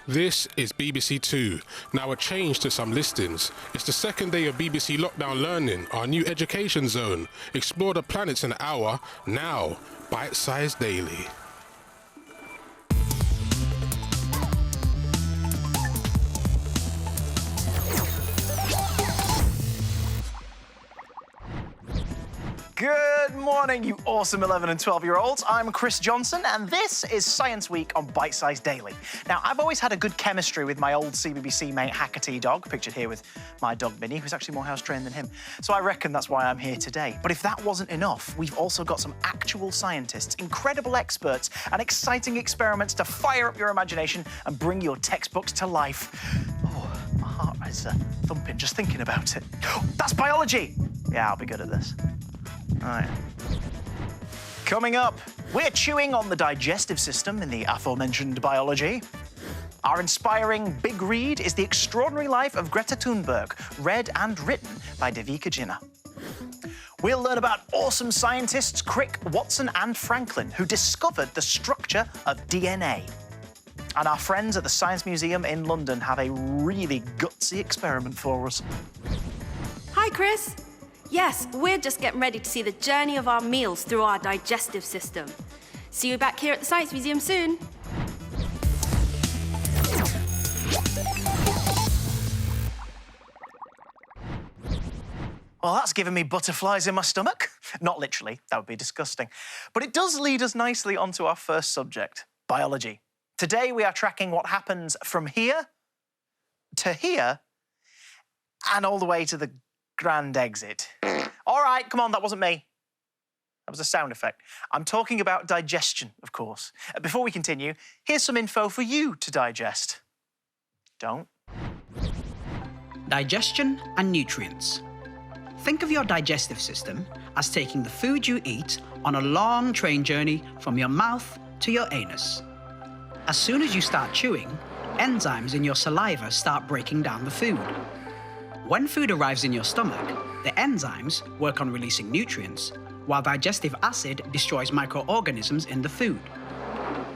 This is BBC Two. Now a change to some listings. It's the second day of BBC Lockdown Learning, our new education zone. Explore the planets in an hour. Now, Bitesize Daily. Good morning, you awesome 11 and 12-year-olds. I'm Chris Johnson, and this is Science Week on Bitesize Daily. Now, I've always had a good chemistry with my old CBBC mate, Hackatee Dog, pictured here with my dog, Minnie, who's actually more house-trained than him. So I reckon that's why I'm here today. But if that wasn't enough, we've also got some actual scientists, incredible experts, and exciting experiments to fire up your imagination and bring your textbooks to life. Oh, my heart is thumping just thinking about it. That's biology! Yeah, I'll be good at this. All right. Coming up, we're chewing on the digestive system in the aforementioned biology. Our inspiring big read is The Extraordinary Life of Greta Thunberg, read and written by Devika Jinnah. We'll learn about awesome scientists Crick, Watson and Franklin, who discovered the structure of DNA. And our friends at the Science Museum in London have a really gutsy experiment for us. Hi, Chris. Yes, we're just getting ready to see the journey of our meals through our digestive system. See you back here at the Science Museum soon. Well, that's given me butterflies in my stomach. Not literally, that would be disgusting. But it does lead us nicely onto our first subject, biology. Today we are tracking what happens from here to here and all the way to the grand exit. All right, come on, that wasn't me. That was a sound effect. I'm talking about digestion, of course. Before we continue, here's some info for you to digest. Don't. Digestion and nutrients. Think of your digestive system as taking the food you eat on a long train journey from your mouth to your anus. As soon as you start chewing, enzymes in your saliva start breaking down the food. When food arrives in your stomach, the enzymes work on releasing nutrients, while digestive acid destroys microorganisms in the food.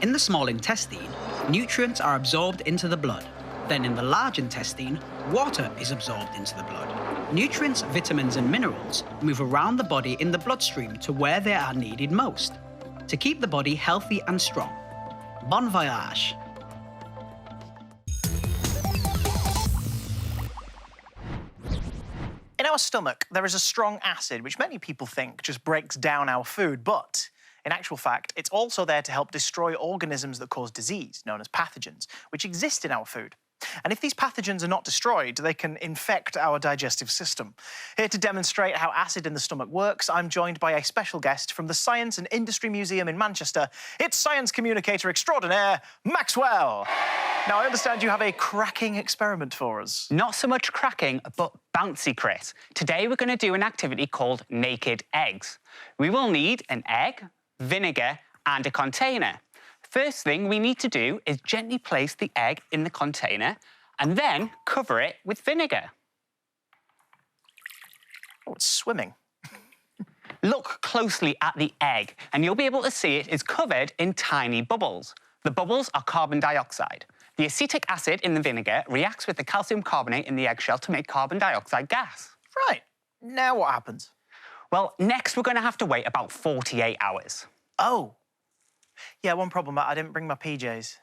In the small intestine, nutrients are absorbed into the blood. Then in the large intestine, water is absorbed into the blood. Nutrients, vitamins and minerals move around the body in the bloodstream to where they are needed most, to keep the body healthy and strong. Bon voyage! In our stomach, there is a strong acid, which many people think just breaks down our food, but in actual fact, it's also there to help destroy organisms that cause disease, known as pathogens, which exist in our food. And if these pathogens are not destroyed, they can infect our digestive system. Here to demonstrate how acid in the stomach works, I'm joined by a special guest from the Science and Industry Museum in Manchester. It's science communicator extraordinaire, Maxwell. Now, I understand you have a cracking experiment for us. Not so much cracking, but bouncy, Chris. Today we're going to do an activity called naked eggs. We will need an egg, vinegar, and a container. First thing we need to do is gently place the egg in the container and then cover it with vinegar. Oh, it's swimming. Look closely at the egg and you'll be able to see it is covered in tiny bubbles. The bubbles are carbon dioxide. The acetic acid in the vinegar reacts with the calcium carbonate in the eggshell to make carbon dioxide gas. Right. Now what happens? Well, next we're going to have to wait about 48 hours. Oh. Yeah, one problem, I didn't bring my PJs.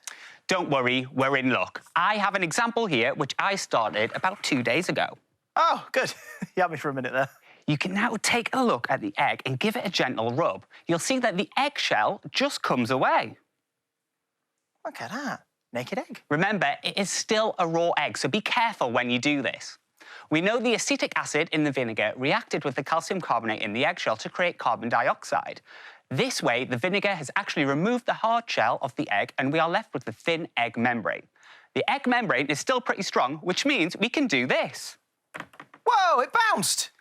Don't worry, we're in luck. I have an example here which I started about 2 days ago. Oh, good. You had me for a minute there. You can now take a look at the egg and give it a gentle rub. You'll see that the eggshell just comes away. Look at that. Naked egg. Remember, it is still a raw egg, so be careful when you do this. We know the acetic acid in the vinegar reacted with the calcium carbonate in the eggshell to create carbon dioxide. This way, the vinegar has actually removed the hard shell of the egg and we are left with the thin egg membrane. The egg membrane is still pretty strong, which means we can do this. Whoa, it bounced!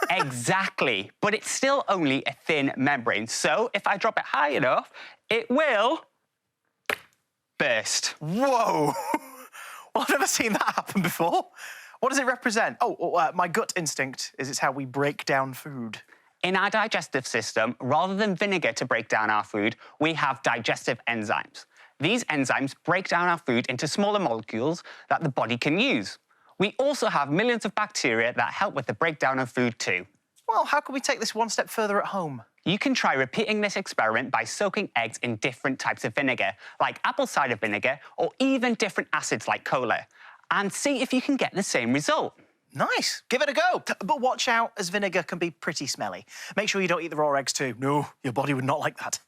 Exactly, but it's still only a thin membrane, so if I drop it high enough, it will burst. Whoa! Well, I've never seen that happen before. What does it represent? Oh, my gut instinct is it's how we break down food. In our digestive system, rather than vinegar to break down our food, we have digestive enzymes. These enzymes break down our food into smaller molecules that the body can use. We also have millions of bacteria that help with the breakdown of food too. Well, how can we take this one step further at home? You can try repeating this experiment by soaking eggs in different types of vinegar, like apple cider vinegar, or even different acids like cola, and see if you can get the same result. Nice. Give it a go. But watch out, as vinegar can be pretty smelly. Make sure you don't eat the raw eggs too. No, your body would not like that.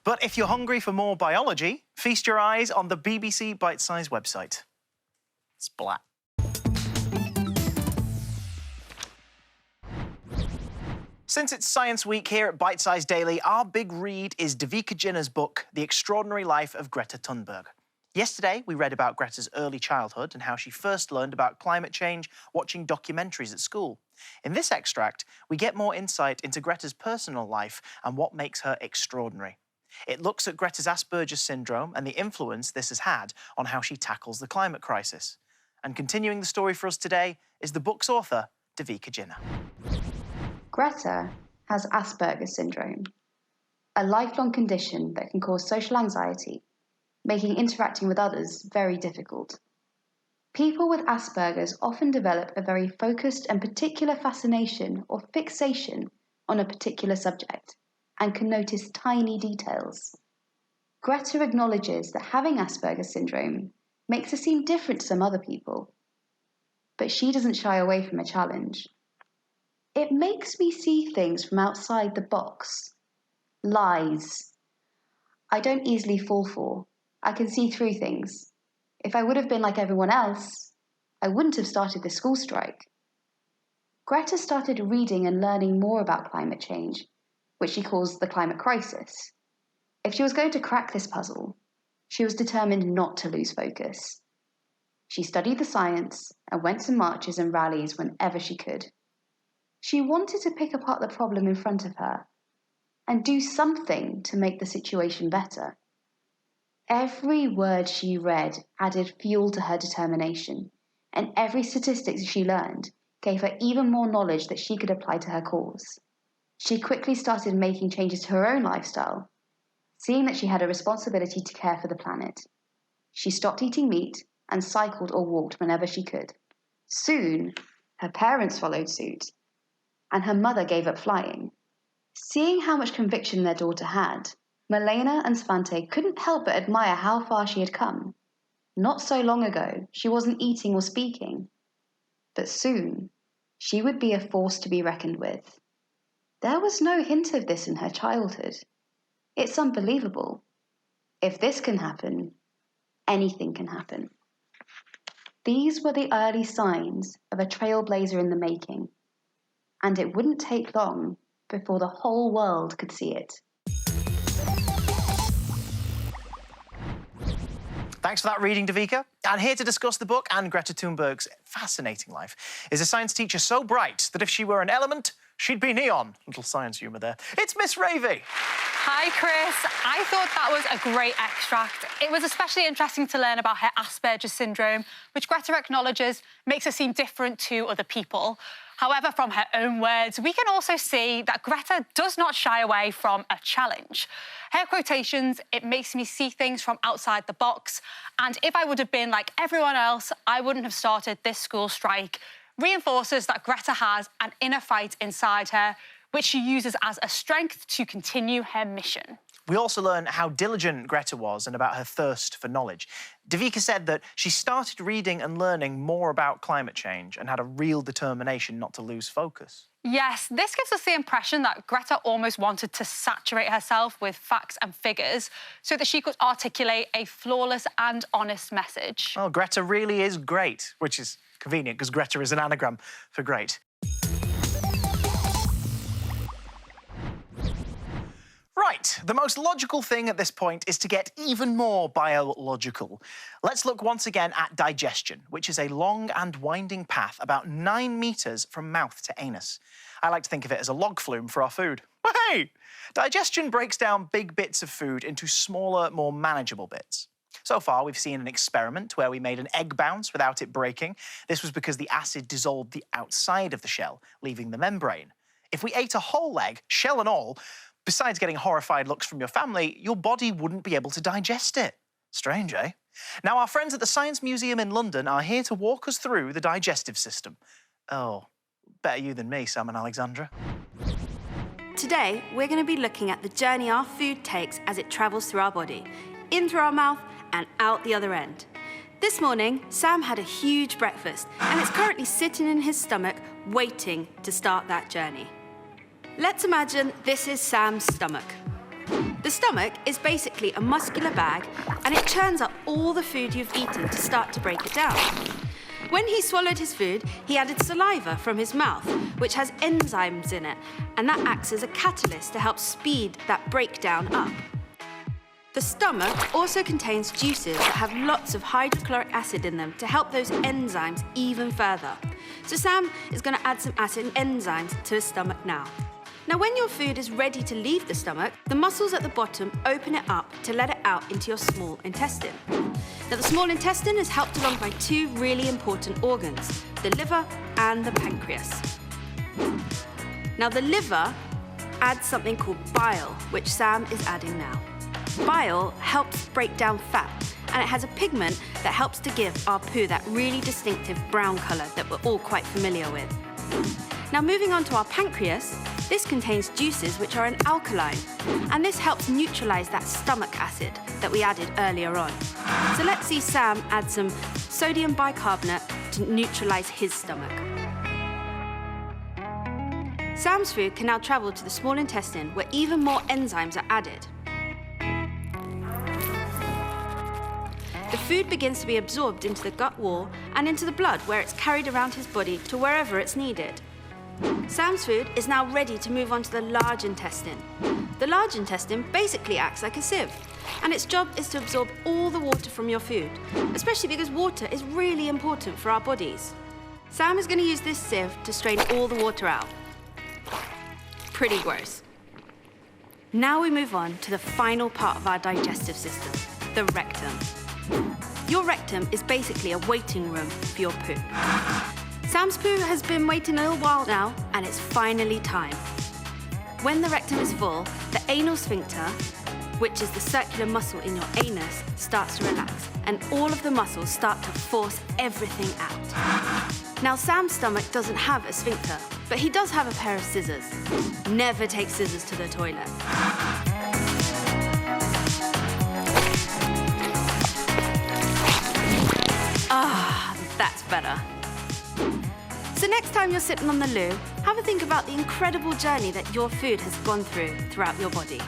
But if you're hungry for more biology, feast your eyes on the BBC Bitesize website. Splat. Since it's Science Week here at Bitesize Daily, our big read is Devika Jinnah's book, The Extraordinary Life of Greta Thunberg. Yesterday, we read about Greta's early childhood and how she first learned about climate change watching documentaries at school. In this extract, we get more insight into Greta's personal life and what makes her extraordinary. It looks at Greta's Asperger's syndrome and the influence this has had on how she tackles the climate crisis. And continuing the story for us today is the book's author, Devika Jinnah. Greta has Asperger's syndrome, a lifelong condition that can cause social anxiety, making interacting with others very difficult. People with Asperger's often develop a very focused and particular fascination or fixation on a particular subject and can notice tiny details. Greta acknowledges that having Asperger's syndrome makes her seem different to some other people, but she doesn't shy away from a challenge. It makes me see things from outside the box. Lies. I don't easily fall for. I can see through things. If I would have been like everyone else, I wouldn't have started the school strike. Greta started reading and learning more about climate change, which she calls the climate crisis. If she was going to crack this puzzle, she was determined not to lose focus. She studied the science and went to marches and rallies whenever she could. She wanted to pick apart the problem in front of her and do something to make the situation better. Every word she read added fuel to her determination, and every statistic she learned gave her even more knowledge that she could apply to her cause. She quickly started making changes to her own lifestyle, seeing that she had a responsibility to care for the planet. She stopped eating meat and cycled or walked whenever she could. Soon, her parents followed suit, and her mother gave up flying. Seeing how much conviction their daughter had, Milena and Svante couldn't help but admire how far she had come. Not so long ago, she wasn't eating or speaking. But soon, she would be a force to be reckoned with. There was no hint of this in her childhood. It's unbelievable. If this can happen, anything can happen. These were the early signs of a trailblazer in the making, and it wouldn't take long before the whole world could see it. Thanks for that reading, Devika. And here to discuss the book and Greta Thunberg's fascinating life is a science teacher so bright that if she were an element, she'd be neon. Little science humour there. It's Miss Ravy. Hi, Chris. I thought that was a great extract. It was especially interesting to learn about her Asperger's syndrome, which Greta acknowledges makes her seem different to other people. However, from her own words, we can also see that Greta does not shy away from a challenge. Her quotations, "It makes me see things from outside the box," and "if I would have been like everyone else, I wouldn't have started this school strike," reinforces that Greta has an inner fight inside her, which she uses as a strength to continue her mission. We also learn how diligent Greta was and about her thirst for knowledge. Devika said that she started reading and learning more about climate change and had a real determination not to lose focus. Yes, this gives us the impression that Greta almost wanted to saturate herself with facts and figures so that she could articulate a flawless and honest message. Well, Greta really is great, which is convenient because Greta is an anagram for great. Right, the most logical thing at this point is to get even more biological. Let's look once again at digestion, which is a long and winding path about 9 metres from mouth to anus. I like to think of it as a log flume for our food. But hey! Digestion breaks down big bits of food into smaller, more manageable bits. So far, we've seen an experiment where we made an egg bounce without it breaking. This was because the acid dissolved the outside of the shell, leaving the membrane. If we ate a whole egg, shell and all, besides getting horrified looks from your family, your body wouldn't be able to digest it. Strange, eh? Now, our friends at the Science Museum in London are here to walk us through the digestive system. Oh, better you than me, Sam and Alexandra. Today, we're going to be looking at the journey our food takes as it travels through our body, in through our mouth and out the other end. This morning, Sam had a huge breakfast and it's currently sitting in his stomach, waiting to start that journey. Let's imagine this is Sam's stomach. The stomach is basically a muscular bag and it churns up all the food you've eaten to start to break it down. When he swallowed his food, he added saliva from his mouth, which has enzymes in it, and that acts as a catalyst to help speed that breakdown up. The stomach also contains juices that have lots of hydrochloric acid in them to help those enzymes even further. So Sam is going to add some acid and enzymes to his stomach now. Now, when your food is ready to leave the stomach, the muscles at the bottom open it up to let it out into your small intestine. Now, the small intestine is helped along by two really important organs, the liver and the pancreas. Now, the liver adds something called bile, which Sam is adding now. Bile helps break down fat, and it has a pigment that helps to give our poo that really distinctive brown colour that we're all quite familiar with. Now, moving on to our pancreas, this contains juices which are an alkaline, and this helps neutralise that stomach acid that we added earlier on. So let's see Sam add some sodium bicarbonate to neutralise his stomach. Sam's food can now travel to the small intestine where even more enzymes are added. The food begins to be absorbed into the gut wall and into the blood where it's carried around his body to wherever it's needed. Sam's food is now ready to move on to the large intestine. The large intestine basically acts like a sieve, and its job is to absorb all the water from your food, especially because water is really important for our bodies. Sam is going to use this sieve to strain all the water out. Pretty gross. Now we move on to the final part of our digestive system, the rectum. Your rectum is basically a waiting room for your poo. Sam's poo has been waiting a little while now, and it's finally time. When the rectum is full, the anal sphincter, which is the circular muscle in your anus, starts to relax, and all of the muscles start to force everything out. Now, Sam's stomach doesn't have a sphincter, but he does have a pair of scissors. Never take scissors to the toilet. Ah, that's better. So next time you're sitting on the loo, have a think about the incredible journey that your food has gone through throughout your body.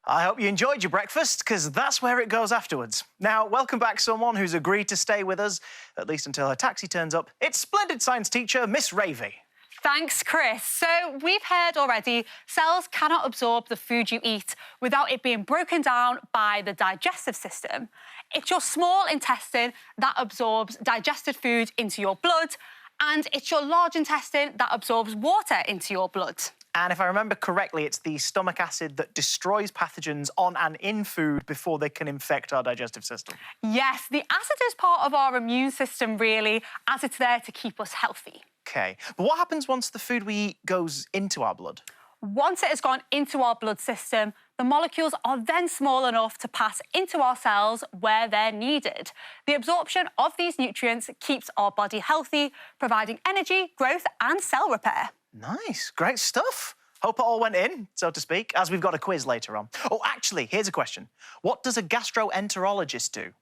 I hope you enjoyed your breakfast, because that's where it goes afterwards. Now, welcome back someone who's agreed to stay with us, at least until her taxi turns up. It's splendid science teacher, Miss Ravy. Thanks, Chris. So we've heard already, cells cannot absorb the food you eat without it being broken down by the digestive system. It's your small intestine that absorbs digested food into your blood, and it's your large intestine that absorbs water into your blood. And if I remember correctly, it's the stomach acid that destroys pathogens on and in food before they can infect our digestive system. Yes, the acid is part of our immune system, really, as it's there to keep us healthy. OK, but what happens once the food we eat goes into our blood? Once it has gone into our blood system, the molecules are then small enough to pass into our cells where they're needed. The absorption of these nutrients keeps our body healthy, providing energy, growth and cell repair. Nice, great stuff. Hope it all went in, so to speak, as we've got a quiz later on. Oh, actually, here's a question. What does a gastroenterologist do?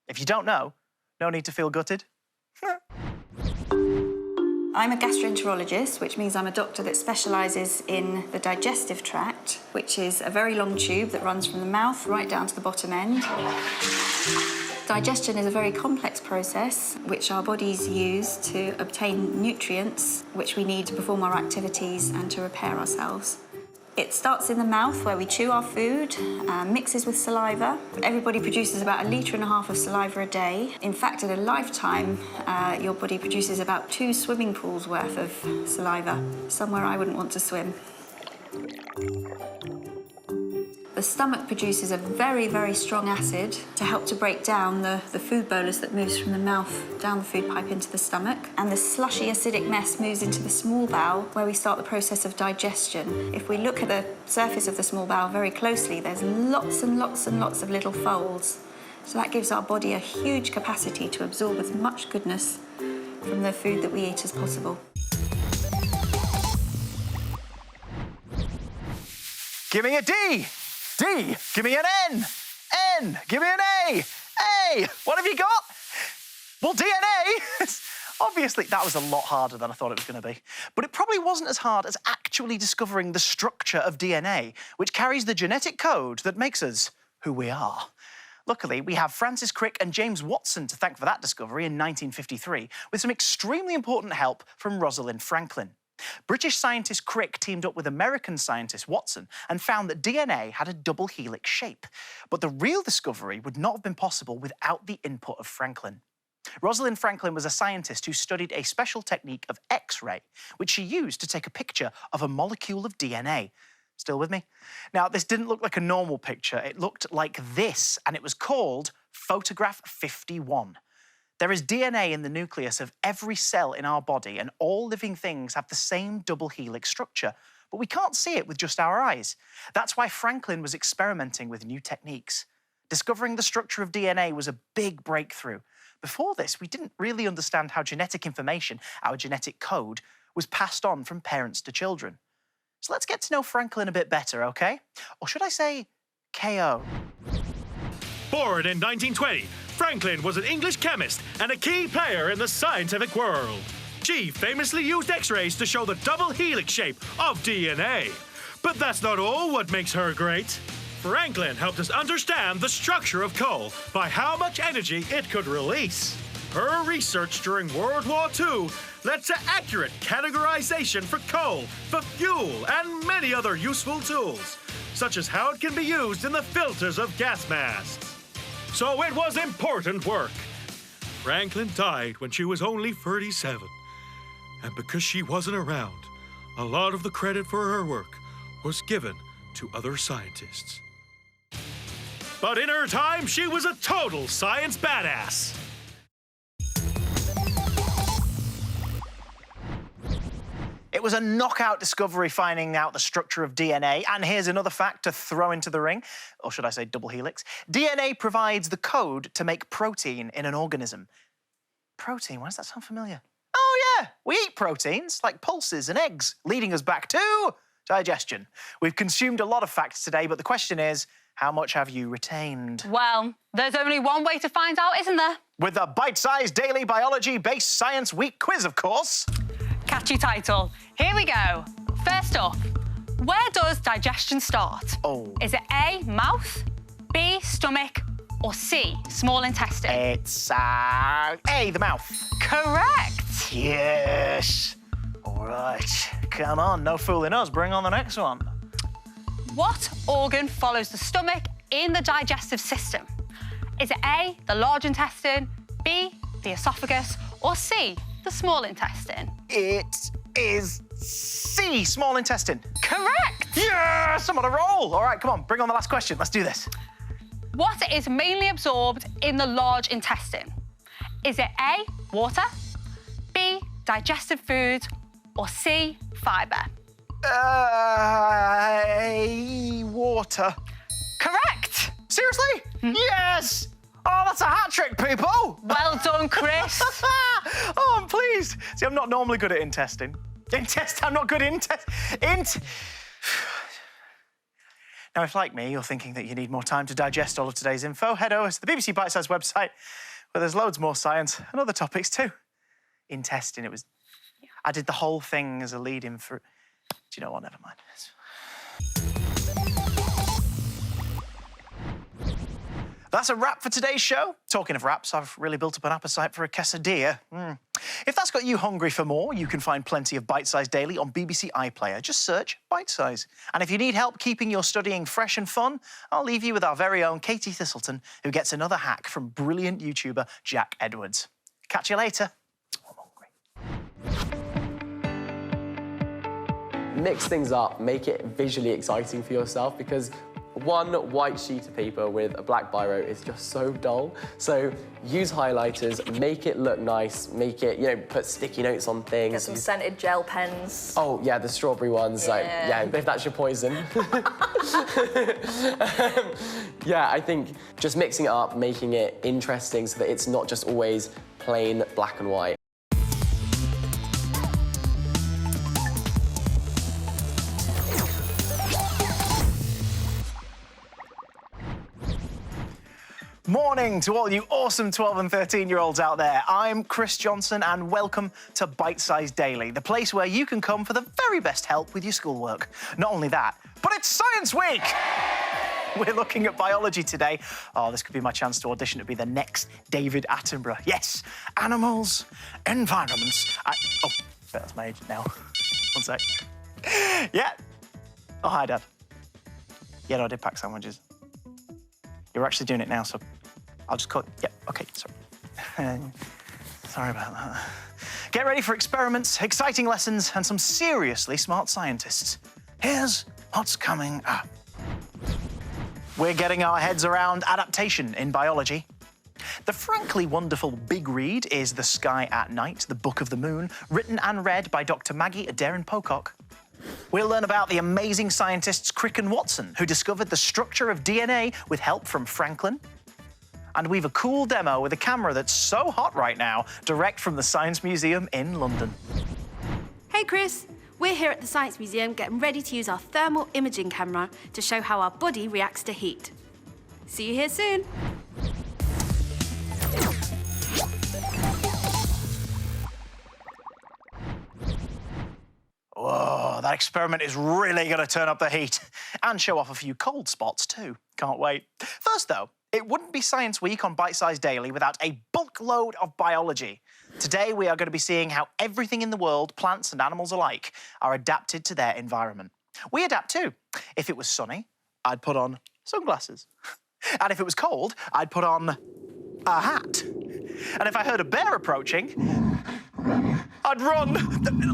If you don't know, no need to feel gutted. I'm a gastroenterologist, which means I'm a doctor that specialises in the digestive tract, which is a very long tube that runs from the mouth right down to the bottom end. Digestion is a very complex process which our bodies use to obtain nutrients which we need to perform our activities and to repair ourselves. It starts in the mouth where we chew our food, mixes with saliva. Everybody produces about 1.5 litres of saliva a day. In fact, in a lifetime, your body produces about 2 swimming pools worth of saliva, somewhere I wouldn't want to swim. The The stomach produces a very, very strong acid to help to break down the food bolus that moves from the mouth down the food pipe into the stomach. And the slushy acidic mess moves into the small bowel, where we start the process of digestion. If we look at the surface of the small bowel very closely, there's lots and lots and lots of little folds. So that gives our body a huge capacity to absorb as much goodness from the food that we eat as possible. Give me a D. D. Give me an N. N. Give me an A. A. What have you got? Well, DNA. Obviously, that was a lot harder than I thought it was going to be. But it probably wasn't as hard as actually discovering the structure of DNA, which carries the genetic code that makes us who we are. Luckily, we have Francis Crick and James Watson to thank for that discovery in 1953, with some extremely important help from Rosalind Franklin. British scientist Crick teamed up with American scientist Watson and found that DNA had a double helix shape. But the real discovery would not have been possible without the input of Franklin. Rosalind Franklin was a scientist who studied a special technique of X-ray, which she used to take a picture of a molecule of DNA. Still with me? Now, this didn't look like a normal picture. It looked like this, and it was called photograph 51. There is DNA in the nucleus of every cell in our body, and all living things have the same double helix structure, but we can't see it with just our eyes. That's why Franklin was experimenting with new techniques. Discovering the structure of DNA was a big breakthrough. Before this, we didn't really understand how genetic information, our genetic code, was passed on from parents to children. So let's get to know Franklin a bit better, okay? Or should I say KO? Born in 1920, Franklin was an English chemist and a key player in the scientific world. She famously used X-rays to show the double helix shape of DNA. But that's not all what makes her great. Franklin helped us understand the structure of coal by how much energy it could release. Her research during World War II led to accurate categorization for coal, for fuel, and many other useful tools, such as how it can be used in the filters of gas masks. So it was important work. Franklin died when she was only 37. And because she wasn't around, a lot of the credit for her work was given to other scientists. But in her time, she was a total science badass. It was a knockout discovery finding out the structure of DNA, and here's another fact to throw into the ring, or should I say double helix. DNA provides the code to make protein in an organism. Protein, why does that sound familiar? Oh yeah, we eat proteins, like pulses and eggs, leading us back to digestion. We've consumed a lot of facts today, but the question is, how much have you retained? Well, there's only one way to find out, isn't there? With the bite-sized daily biology-based Science Week quiz, of course. Catchy title. Here we go. First up, where does digestion start? Oh. Is it A, mouth, B, stomach, or C, small intestine? It's A, the mouth. Correct. Yes. All right. Come on, no fooling us. Bring on the next one. What organ follows the stomach in the digestive system? Is it A, the large intestine, B, the esophagus, or C, the small intestine? It is C, small intestine. Correct! Yes, I'm on a roll. All right, come on, bring on the last question. Let's do this. What is mainly absorbed in the large intestine? Is it A, water, B, digested food, or C, fibre? Water. Correct! Seriously? Yes! Oh, that's a hat trick, people! Well done, Chris. Oh, I'm pleased. See, I'm not normally good at intestine. I'm not good at Now, if, like me, you're thinking that you need more time to digest all of today's info, head over to the BBC Bitesize website, where there's loads more science and other topics too. Intestine, it was... I did the whole thing as a lead-in for... Do you know what? Never mind. That's a wrap for today's show. Talking of wraps, I've really built up an appetite for a quesadilla. If that's got you hungry for more, you can find plenty of Bitesize Daily on BBC iPlayer. Just search Bitesize. And if you need help keeping your studying fresh and fun, I'll leave you with our very own Katie Thistleton, who gets another hack from brilliant YouTuber Jack Edwards. Catch you later. I'm hungry. Mix things up, make it visually exciting for yourself, because one white sheet of paper with a black biro is just so dull. So use highlighters, make it look nice, make it, you know, put sticky notes on things. Get some scented gel pens. Oh, yeah, the strawberry ones. Yeah. Like, yeah, if that's your poison. Yeah, I think just mixing it up, making it interesting so that it's not just always plain black and white. Morning to all you awesome 12 and 13-year-olds out there. I'm Chris Johnson and welcome to Bitesize Daily, the place where you can come for the very best help with your schoolwork. Not only that, but it's Science Week! We're looking at biology today. Oh, this could be my chance to audition to be the next David Attenborough. Yes, animals, environments. Oh, that's my age now. One sec. Yeah. Oh, hi, Dad. Yeah, no, I did pack sandwiches. You're actually doing it now, so I'll just cut. Yeah, OK, sorry. Sorry about that. Get ready for experiments, exciting lessons, and some seriously smart scientists. Here's what's coming up. We're getting our heads around adaptation in biology. The frankly wonderful big read is The Sky at Night, the Book of the Moon, written and read by Dr. Maggie Adair-Pocock. We'll learn about the amazing scientists Crick and Watson, who discovered the structure of DNA with help from Franklin. And we've a cool demo with a camera that's so hot right now, direct from the Science Museum in London. Hey, Chris. We're here at the Science Museum getting ready to use our thermal imaging camera to show how our body reacts to heat. See you here soon. Whoa, that experiment is really going to turn up the heat and show off a few cold spots too. Can't wait. First though, it wouldn't be Science Week on Bitesize Daily without a bulk load of biology. Today we are going to be seeing how everything in the world, plants and animals alike, are adapted to their environment. We adapt too. If it was sunny, I'd put on sunglasses. And if it was cold, I'd put on a hat. And if I heard a bear approaching, I'd run.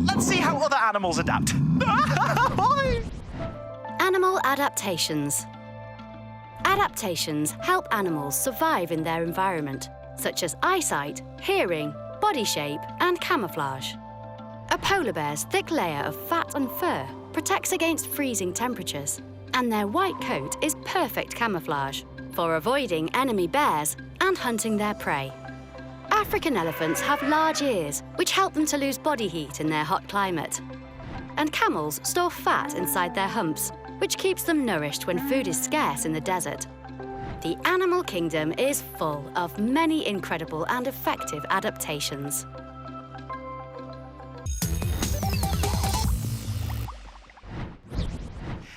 Let's see how other animals adapt. Animal adaptations. Adaptations help animals survive in their environment, such as eyesight, hearing, body shape, and camouflage. A polar bear's thick layer of fat and fur protects against freezing temperatures, and their white coat is perfect camouflage for avoiding enemy bears and hunting their prey. African elephants have large ears, which help them to lose body heat in their hot climate. And camels store fat inside their humps, which keeps them nourished when food is scarce in the desert. The animal kingdom is full of many incredible and effective adaptations.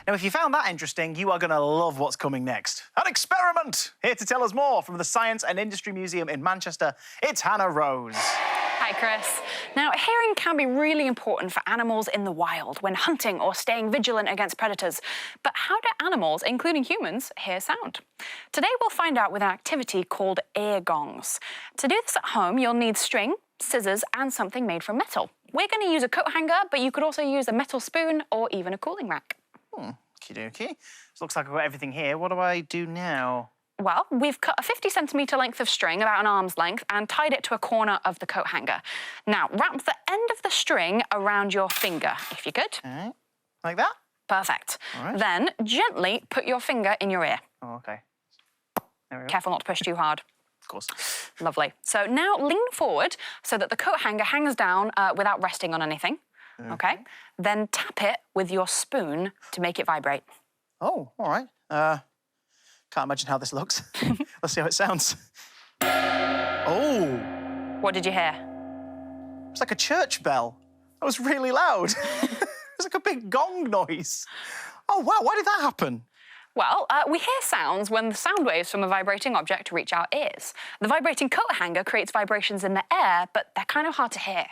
Now, if you found that interesting, you are going to love what's coming next. An experiment! Here to tell us more from the Science and Industry Museum in Manchester, it's Hannah Rose. Hi, Chris. Now, hearing can be really important for animals in the wild when hunting or staying vigilant against predators. But how do animals, including humans, hear sound? Today, we'll find out with an activity called ear gongs. To do this at home, you'll need string, scissors, and something made from metal. We're going to use a coat hanger, but you could also use a metal spoon or even a cooling rack. Okie-dokie. So looks like I've got everything here. What do I do now? Well, we've cut a 50-centimetre length of string, about an arm's length, and tied it to a corner of the coat hanger. Now, wrap the end of the string around your finger, if you could. All right. Like that? Perfect. All right. Then, gently put your finger in your ear. Oh, OK. There we go. Careful not to push too hard. Of course. Lovely. So now lean forward so that the coat hanger hangs down without resting on anything. OK. Then tap it with your spoon to make it vibrate. Oh, all right. Can't imagine how this looks. Let's see how it sounds. Oh! What did you hear? It's like a church bell. That was really loud. It was like a big gong noise. Oh, wow, why did that happen? Well, we hear sounds when the sound waves from a vibrating object reach our ears. The vibrating coat hanger creates vibrations in the air, but they're kind of hard to hear.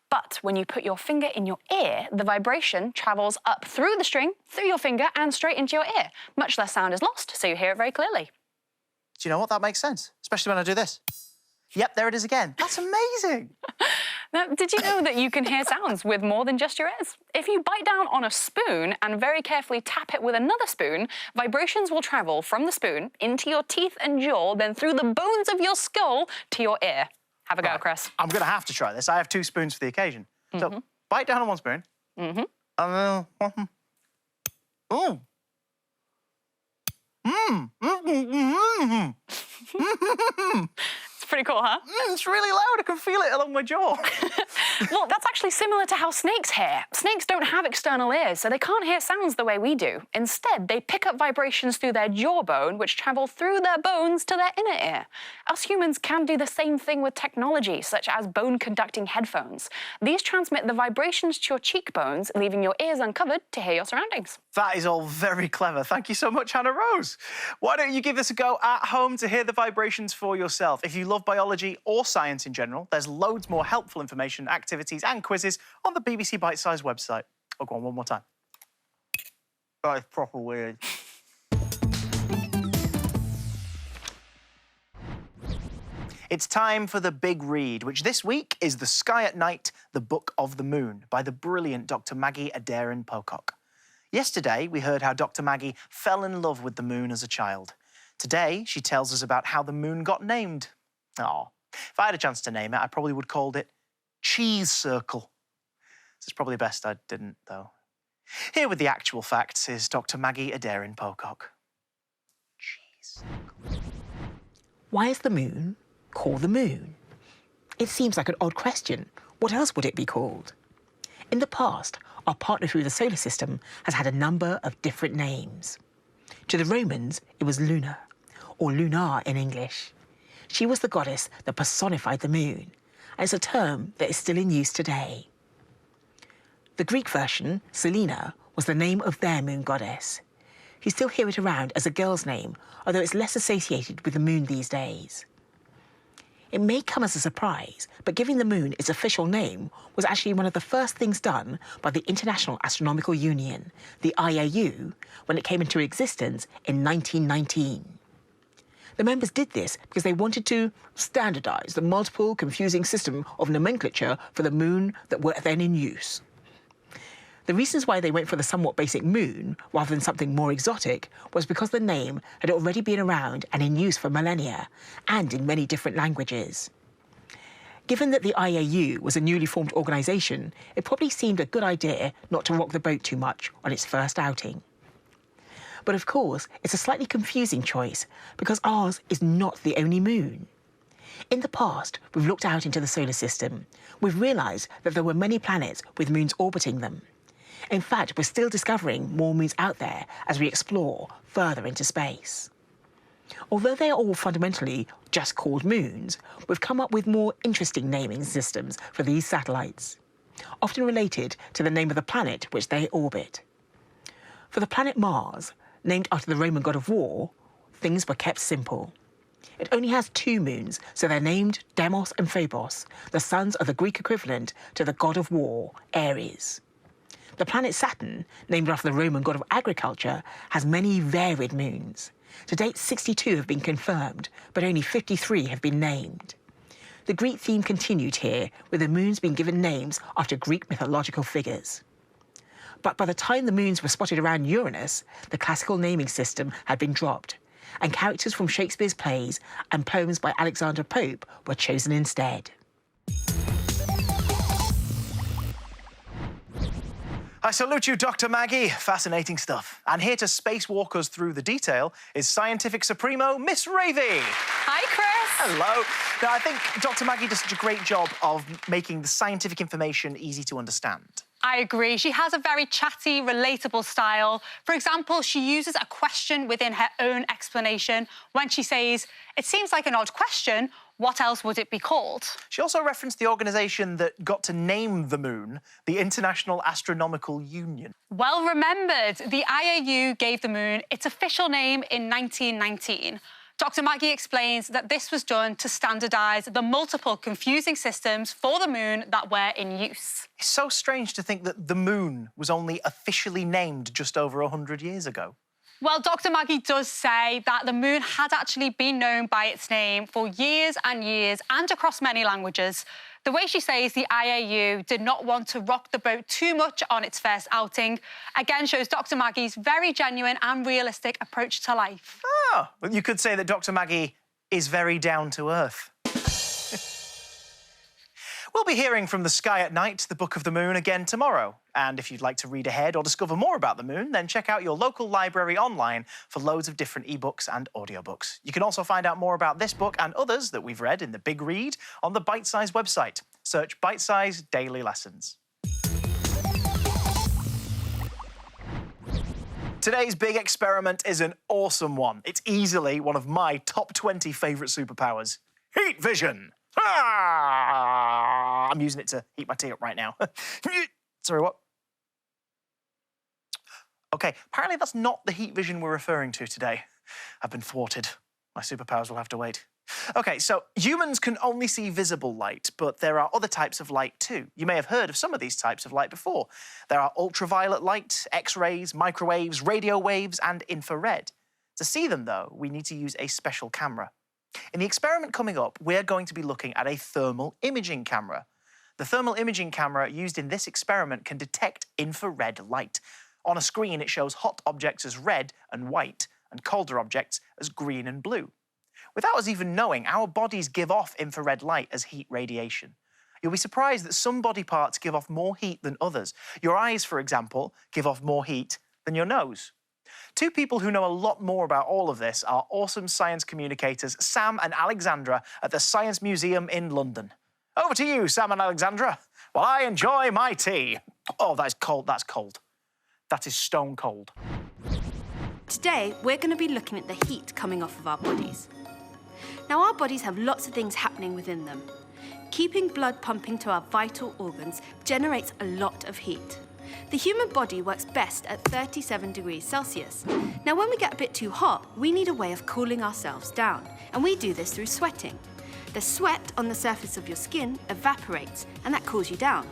But when you put your finger in your ear, the vibration travels up through the string, through your finger, and straight into your ear. Much less sound is lost, so you hear it very clearly. Do you know what? That makes sense, especially when I do this. Yep, there it is again. That's amazing. Now, did you know that you can hear sounds with more than just your ears? If you bite down on a spoon and very carefully tap it with another spoon, vibrations will travel from the spoon into your teeth and jaw, then through the bones of your skull to your ear. Have a go, Chris. I'm going to have to try this. I have 2 spoons for the occasion. So, bite down on 1 spoon. Ooh. It's pretty cool, huh? It's really loud. I can feel it along my jaw. Well, that's actually similar to how snakes hear. Snakes don't have external ears, so they can't hear sounds the way we do. Instead, they pick up vibrations through their jawbone, which travel through their bones to their inner ear. Us humans can do the same thing with technology, such as bone-conducting headphones. These transmit the vibrations to your cheekbones, leaving your ears uncovered to hear your surroundings. That is all very clever. Thank you so much, Hannah Rose. Why don't you give this a go at home to hear the vibrations for yourself? If you love biology or science in general, there's loads more helpful information, activities and quizzes on the BBC Bitesize website. Oh, go on, one more time. That is proper weird. It's time for the big read, which this week is The Sky at Night, The Book of the Moon by the brilliant Dr. Maggie Adair-Pocock. Yesterday, we heard how Dr. Maggie fell in love with the moon as a child. Today, she tells us about how the moon got named. Oh, if I had a chance to name it, I probably would have called it Cheese Circle. It's probably best I didn't, though. Here with the actual facts is Dr. Maggie Adair-Pocock. Cheese Circle. Why is the moon called the moon? It seems like an odd question. What else would it be called? In the past, our partner through the solar system has had a number of different names. To the Romans, it was Luna, or Lunar in English. She was the goddess that personified the moon, and it's a term that is still in use today. The Greek version, Selena, was the name of their moon goddess. You still hear it around as a girl's name, although it's less associated with the moon these days. It may come as a surprise, but giving the moon its official name was actually one of the first things done by the International Astronomical Union, the IAU, when it came into existence in 1919. The members did this because they wanted to standardise the multiple, confusing system of nomenclature for the moon that were then in use. The reasons why they went for the somewhat basic moon, rather than something more exotic, was because the name had already been around and in use for millennia, and in many different languages. Given that the IAU was a newly formed organisation, it probably seemed a good idea not to rock the boat too much on its first outing. But of course, it's a slightly confusing choice, because ours is not the only moon. In the past, we've looked out into the solar system. We've realised that there were many planets with moons orbiting them. In fact, we're still discovering more moons out there as we explore further into space. Although they are all fundamentally just called moons, we've come up with more interesting naming systems for these satellites, often related to the name of the planet which they orbit. For the planet Mars, named after the Roman god of war, things were kept simple. It only has 2 moons, so they're named Deimos and Phobos, the sons of the Greek equivalent to the god of war, Ares. The planet Saturn, named after the Roman god of agriculture, has many varied moons. To date, 62 have been confirmed, but only 53 have been named. The Greek theme continued here, with the moons being given names after Greek mythological figures. But by the time the moons were spotted around Uranus, the classical naming system had been dropped, and characters from Shakespeare's plays and poems by Alexander Pope were chosen instead. I salute you, Dr. Maggie. Fascinating stuff. And here to spacewalk us through the detail is Scientific Supremo, Miss Ravy. Hi, Chris. Hello. Now, I think Dr. Maggie does such a great job of making the scientific information easy to understand. I agree. She has a very chatty, relatable style. For example, she uses a question within her own explanation when she says, "It seems like an odd question. What else would it be called?" She also referenced the organisation that got to name the moon, the International Astronomical Union. Well remembered. The IAU gave the moon its official name in 1919. Dr. Maggie explains that this was done to standardise the multiple confusing systems for the moon that were in use. It's so strange to think that the moon was only officially named just over 100 years ago. Well, Dr. Maggie does say that the moon had actually been known by its name for years and years and across many languages. The way she says the IAU did not want to rock the boat too much on its first outing, again shows Dr. Maggie's very genuine and realistic approach to life. Oh, well, you could say that Dr. Maggie is very down to earth. We'll be hearing from The Sky at Night, the Book of the Moon, again tomorrow. And if you'd like to read ahead or discover more about the moon, then check out your local library online for loads of different ebooks and audiobooks. You can also find out more about this book and others that we've read in the Big Read on the Bitesize website. Search Bitesize Daily Lessons. Today's big experiment is an awesome one. It's easily one of my top 20 favourite superpowers. Heat vision! Ah! I'm using it to heat my tea up right now. Sorry, what? OK, apparently that's not the heat vision we're referring to today. I've been thwarted. My superpowers will have to wait. OK, so humans can only see visible light, but there are other types of light too. You may have heard of some of these types of light before. There are ultraviolet light, X-rays, microwaves, radio waves, and infrared. To see them, though, we need to use a special camera. In the experiment coming up, we're going to be looking at a thermal imaging camera. The thermal imaging camera used in this experiment can detect infrared light. On a screen, it shows hot objects as red and white, and colder objects as green and blue. Without us even knowing, our bodies give off infrared light as heat radiation. You'll be surprised that some body parts give off more heat than others. Your eyes, for example, give off more heat than your nose. Two people who know a lot more about all of this are awesome science communicators Sam and Alexandra at the Science Museum in London. Over to you, Sam and Alexandra, while I enjoy my tea. Oh, that is cold. That's cold. That is stone cold. Today, we're going to be looking at the heat coming off of our bodies. Now, our bodies have lots of things happening within them. Keeping blood pumping to our vital organs generates a lot of heat. The human body works best at 37 degrees Celsius. Now, when we get a bit too hot, we need a way of cooling ourselves down, and we do this through sweating. The sweat on the surface of your skin evaporates, and that cools you down.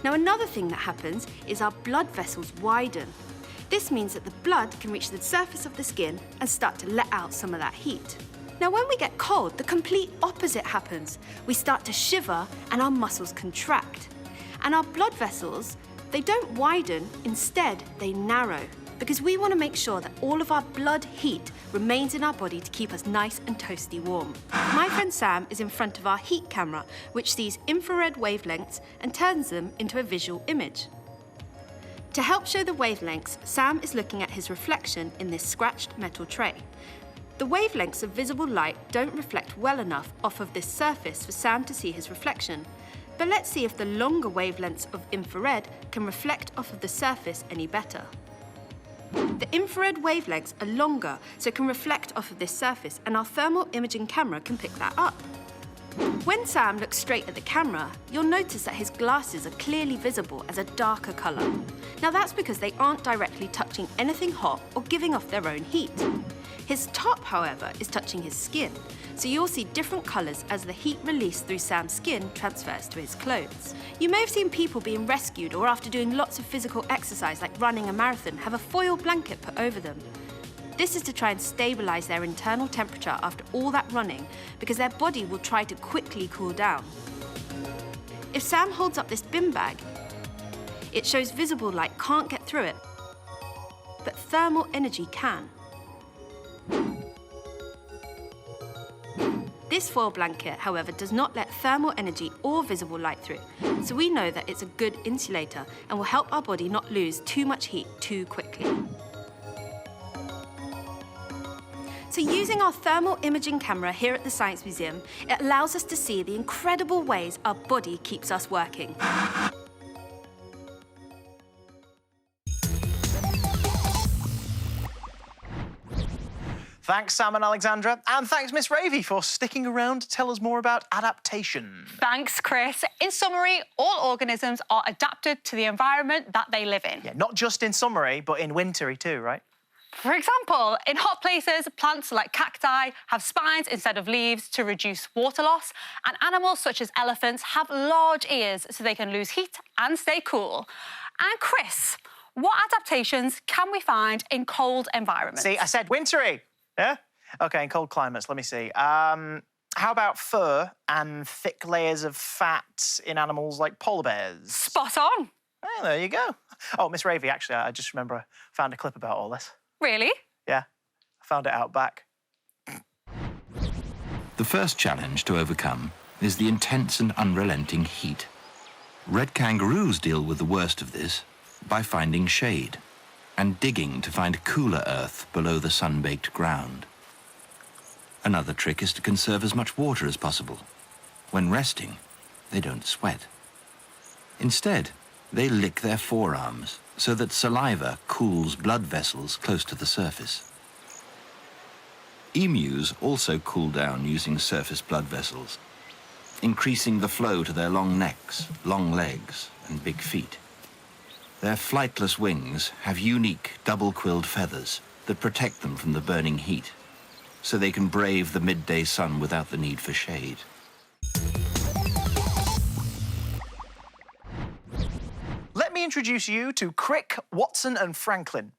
Now, another thing that happens is our blood vessels widen. This means that the blood can reach the surface of the skin and start to let out some of that heat. Now, when we get cold, the complete opposite happens. We start to shiver and our muscles contract. And our blood vessels, they don't widen, instead they narrow, because we want to make sure that all of our blood heat remains in our body to keep us nice and toasty warm. My friend Sam is in front of our heat camera, which sees infrared wavelengths and turns them into a visual image. To help show the wavelengths, Sam is looking at his reflection in this scratched metal tray. The wavelengths of visible light don't reflect well enough off of this surface for Sam to see his reflection. But let's see if the longer wavelengths of infrared can reflect off of the surface any better. The infrared wavelengths are longer, so can reflect off of this surface, and our thermal imaging camera can pick that up. When Sam looks straight at the camera, you'll notice that his glasses are clearly visible as a darker colour. Now that's because they aren't directly touching anything hot or giving off their own heat. His top, however, is touching his skin, so you'll see different colours as the heat released through Sam's skin transfers to his clothes. You may have seen people being rescued or after doing lots of physical exercise like running a marathon have a foil blanket put over them. This is to try and stabilise their internal temperature after all that running, because their body will try to quickly cool down. If Sam holds up this bin bag, it shows visible light can't get through it, but thermal energy can. This foil blanket, however, does not let thermal energy or visible light through, so we know that it's a good insulator and will help our body not lose too much heat too quickly. So using our thermal imaging camera here at the Science Museum, it allows us to see the incredible ways our body keeps us working. Thanks, Sam and Alexandra, and thanks, Miss Ravy, for sticking around to tell us more about adaptation. Thanks, Chris. In summary, all organisms are adapted to the environment that they live in. Yeah, not just in summery, but in wintry too, right? For example, in hot places, plants like cacti have spines instead of leaves to reduce water loss, and animals such as elephants have large ears so they can lose heat and stay cool. And Chris, what adaptations can we find in cold environments? See, I said wintry. Yeah? OK, in cold climates, let me see. How about fur and thick layers of fat in animals like polar bears? Spot on. Oh, there you go. Oh, Miss Ravy, actually, I just remember I found a clip about all this. Really? Yeah, I found it out back. The first challenge to overcome is the intense and unrelenting heat. Red kangaroos deal with the worst of this by finding shade and digging to find cooler earth below the sun-baked ground. Another trick is to conserve as much water as possible. When resting, they don't sweat. Instead, they lick their forearms so that saliva cools blood vessels close to the surface. Emus also cool down using surface blood vessels, increasing the flow to their long necks, long legs, and big feet. Their flightless wings have unique double-quilled feathers that protect them from the burning heat, so they can brave the midday sun without the need for shade. Let me introduce you to Crick, Watson and Franklin.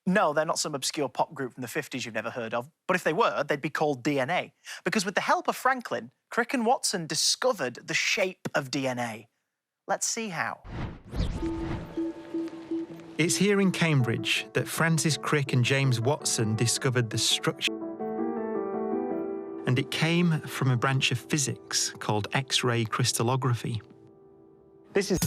No, they're not some obscure pop group from the 50s you've never heard of, but if they were, they'd be called DNA. Because with the help of Franklin, Crick and Watson discovered the shape of DNA. Let's see how. It's here in Cambridge that Francis Crick and James Watson discovered the structure. And it came from a branch of physics called X-ray crystallography. This is...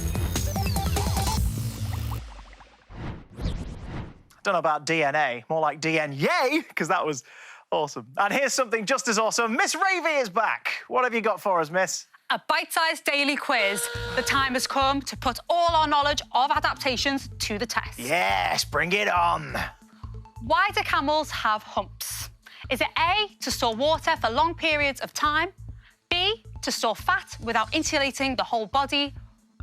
Don't know about DNA, more like DN-yay, because that was awesome. And here's something just as awesome. Miss Ravy is back. What have you got for us, Miss? A bite-sized daily quiz. The time has come to put all our knowledge of adaptations to the test. Yes, bring it on. Why do camels have humps? Is it A, to store water for long periods of time, B, to store fat without insulating the whole body,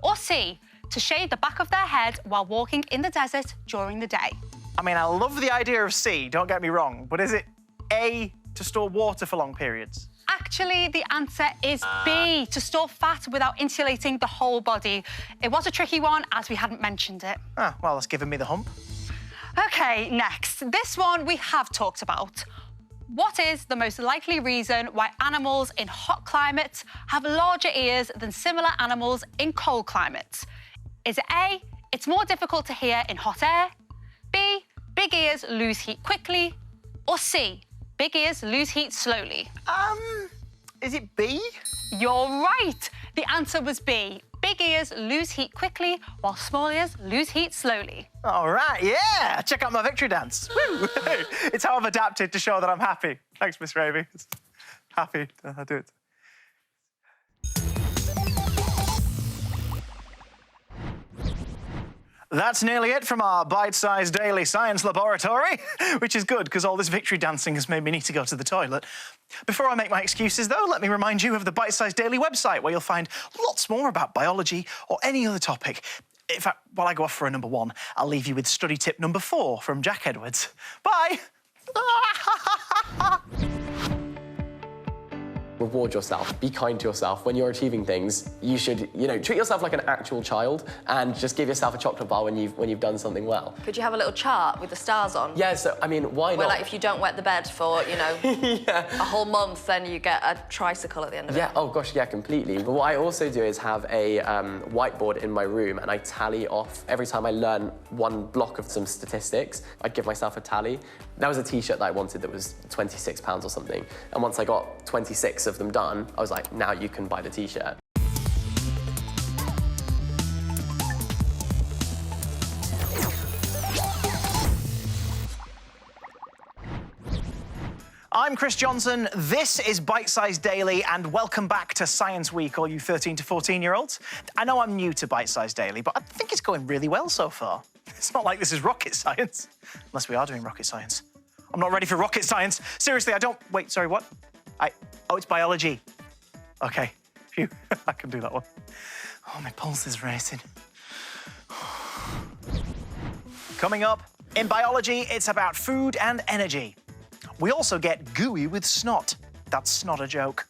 or C, to shade the back of their head while walking in the desert during the day? I mean, I love the idea of C, don't get me wrong, but is it A, to store water for long periods? Actually, the answer is B, to store fat without insulating the whole body. It was a tricky one, as we hadn't mentioned it. Ah, well, that's given me the hump. OK, next. This one we have talked about. What is the most likely reason why animals in hot climates have larger ears than similar animals in cold climates? Is it A, it's more difficult to hear in hot air, B, big ears lose heat quickly, or C, big ears lose heat slowly? Is it B? You're right. The answer was B. Big ears lose heat quickly, while small ears lose heat slowly. All right, yeah. Check out my victory dance. Woo! It's how I've adapted to show that I'm happy. Thanks, Miss Ravy. Happy. I'll do it. That's nearly it from our bite-sized daily science laboratory, which is good because all this victory dancing has made me need to go to the toilet. Before I make my excuses, though, let me remind you of the Bite-sized Daily website, where you'll find lots more about biology or any other topic. In fact, while I go off for a number 1, I'll leave you with study tip number 4 from Jack Edwards. Bye! Reward yourself, be kind to yourself. When you're achieving things, you should, treat yourself like an actual child and just give yourself a chocolate bar when you've done something well. Could you have a little chart with the stars on? Yeah, so, I mean, why not? Where, like, if you don't wet the bed for, yeah. a whole month, then you get a tricycle at the end of it. Yeah, oh gosh, yeah, completely. But what I also do is have a whiteboard in my room, and I tally off every time I learn one block of some statistics. I'd give myself a tally. That was a T-shirt that I wanted that was £26 or something. And once I got 26 of them done, I was like, now you can buy the T-shirt. I'm Chris Johnson, this is Bitesize Daily, and welcome back to Science Week, all you 13 to 14-year-olds. I know I'm new to Bitesize Daily, but I think it's going really well so far. It's not like this is rocket science, unless we are doing rocket science. I'm not ready for rocket science. Seriously, I don't... Wait, sorry, what? Oh, it's biology. OK, phew, I can do that one. Oh, my pulse is racing. Coming up, in biology, it's about food and energy. We also get gooey with snot. That's snot a joke.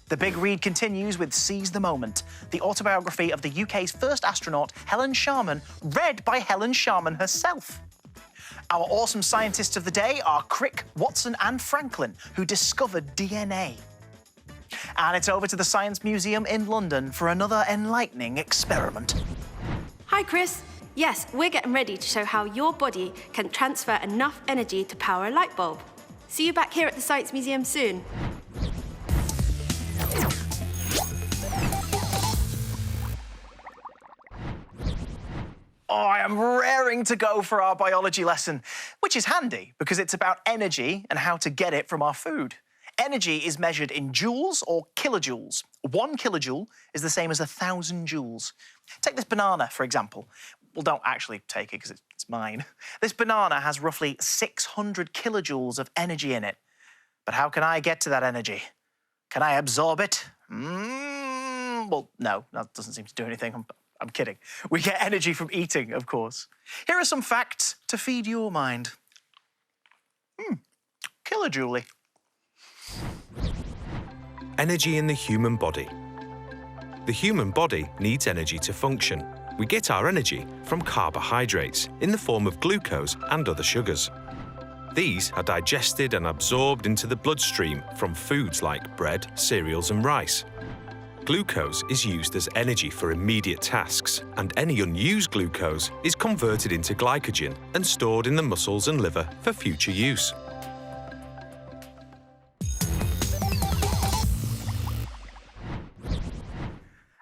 The Big Read continues with Seize the Moment, the autobiography of the UK's first astronaut, Helen Sharman, read by Helen Sharman herself. Our awesome scientists of the day are Crick, Watson and Franklin, who discovered DNA. And it's over to the Science Museum in London for another enlightening experiment. Hi, Chris. Yes, we're getting ready to show how your body can transfer enough energy to power a light bulb. See you back here at the Science Museum soon. Oh, I am raring to go for our biology lesson, which is handy because it's about energy and how to get it from our food. Energy is measured in joules or kilojoules. 1 kilojoule is the same as 1,000 joules. Take this banana, for example. Well, don't actually take it because it's mine. This banana has roughly 600 kilojoules of energy in it. But how can I get to that energy? Can I absorb it? Well, no, that doesn't seem to do anything. I'm kidding. We get energy from eating, of course. Here are some facts to feed your mind. Kilojoule. Energy in the human body. The human body needs energy to function. We get our energy from carbohydrates in the form of glucose and other sugars. These are digested and absorbed into the bloodstream from foods like bread, cereals and rice. Glucose is used as energy for immediate tasks, and any unused glucose is converted into glycogen and stored in the muscles and liver for future use.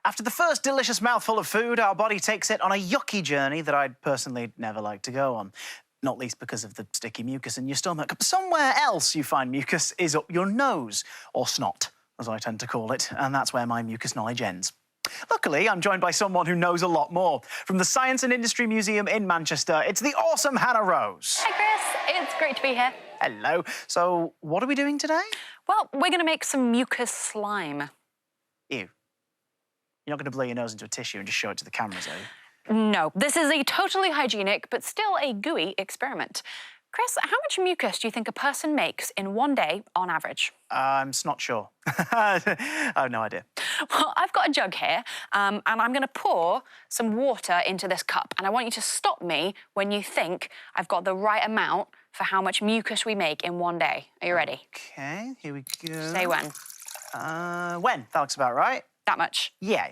After the first delicious mouthful of food, our body takes it on a yucky journey that I'd personally never like to go on. Not least because of the sticky mucus in your stomach. But somewhere else you find mucus is up your nose, or snot, as I tend to call it, and that's where my mucus knowledge ends. Luckily, I'm joined by someone who knows a lot more. From the Science and Industry Museum in Manchester, it's the awesome Hannah Rose. Hi, Chris. It's great to be here. Hello. So, what are we doing today? Well, we're going to make some mucus slime. Ew. You're not going to blow your nose into a tissue and just show it to the cameras, are you? No, this is a totally hygienic, but still a gooey experiment. Chris, how much mucus do you think a person makes in one day on average? I'm not sure. I have no idea. Well, I've got a jug here, and I'm going to pour some water into this cup, and I want you to stop me when you think I've got the right amount for how much mucus we make in one day. Are you ready? OK, here we go. Say when. When? That looks about right. That much? Yeah.